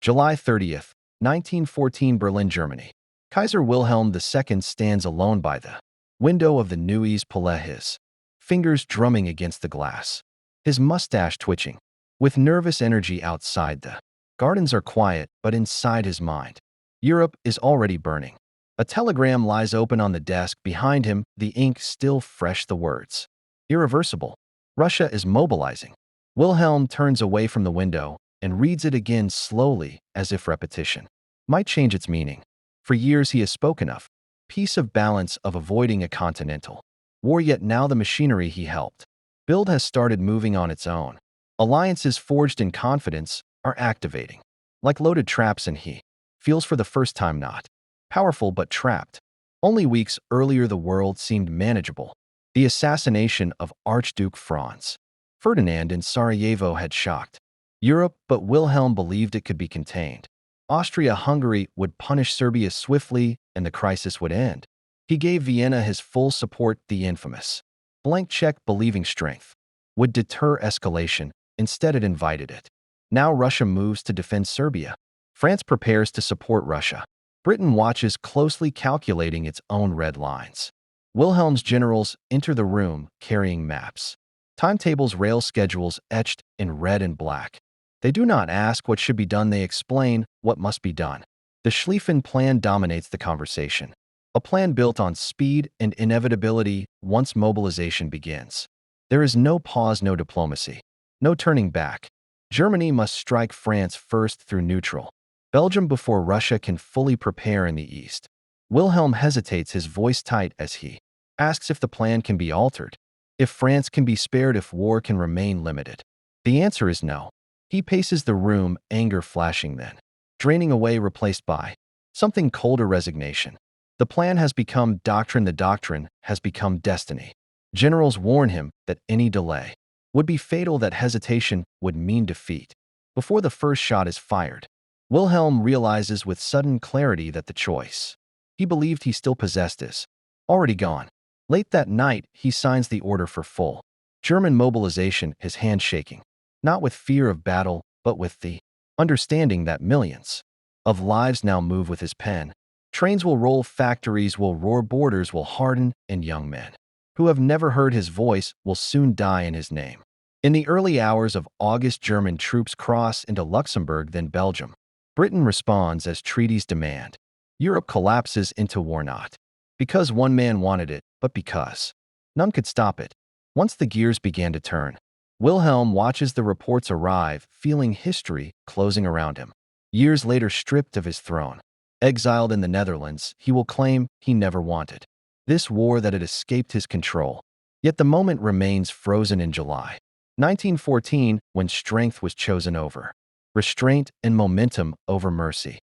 July 30th, 1914, Berlin, Germany. Kaiser Wilhelm II stands alone by the window of the Neues Palais, his fingers drumming against the glass, his mustache twitching. With nervous energy outside, the gardens are quiet, but inside his mind, Europe is already burning. A telegram lies open on the desk behind him, the ink still fresh, the words, "Irreversible. Russia is mobilizing." Wilhelm turns away from the window and reads it again slowly, as if repetition might change its meaning. For years he has spoken of peace, of balance, of avoiding a continental war, yet now the machinery he helped build has started moving on its own. Alliances forged in confidence are activating, like loaded traps, and he feels for the first time not powerful but trapped. Only weeks earlier the world seemed manageable. The assassination of Archduke Franz Ferdinand in Sarajevo had shocked Europe, but Wilhelm believed it could be contained. Austria Hungary would punish Serbia swiftly, and the crisis would end. He gave Vienna his full support. The infamous blank check, believing strength would deter escalation. Instead, it invited it. Now Russia moves to defend Serbia. France prepares to support Russia. Britain watches closely, calculating its own red lines. Wilhelm's generals enter the room carrying maps, timetables, rail schedules etched in red and black. They do not ask what should be done, they explain what must be done. The Schlieffen Plan dominates the conversation, a plan built on speed and inevitability. Once mobilization begins, there is no pause, no diplomacy, no turning back. Germany must strike France first through neutral Belgium before Russia can fully prepare in the east. Wilhelm hesitates, his voice tight, as he asks if the plan can be altered, if France can be spared, if war can remain limited. The answer is no. He paces the room, anger flashing, then draining away, replaced by something colder, resignation. The plan has become doctrine, the doctrine has become destiny. Generals warn him that any delay would be fatal, that hesitation would mean defeat. Before the first shot is fired, Wilhelm realizes with sudden clarity that the choice he believed he still possessed is already gone. Late that night, he signs the order for full German mobilization, his hand shaking, not with fear of battle, but with the understanding that millions of lives now move with his pen. Trains will roll, factories will roar, borders will harden, and young men who have never heard his voice will soon die in his name. In the early hours of August, German troops cross into Luxembourg, then Belgium. Britain responds as treaties demand. Europe collapses into war, not because one man wanted it, but because none could stop it. Once the gears began to turn, Wilhelm watches the reports arrive, feeling history closing around him. Years later, stripped of his throne, exiled in the Netherlands, he will claim he never wanted this war, that it escaped his control. Yet the moment remains frozen in July 1914, when strength was chosen over restraint and momentum over mercy.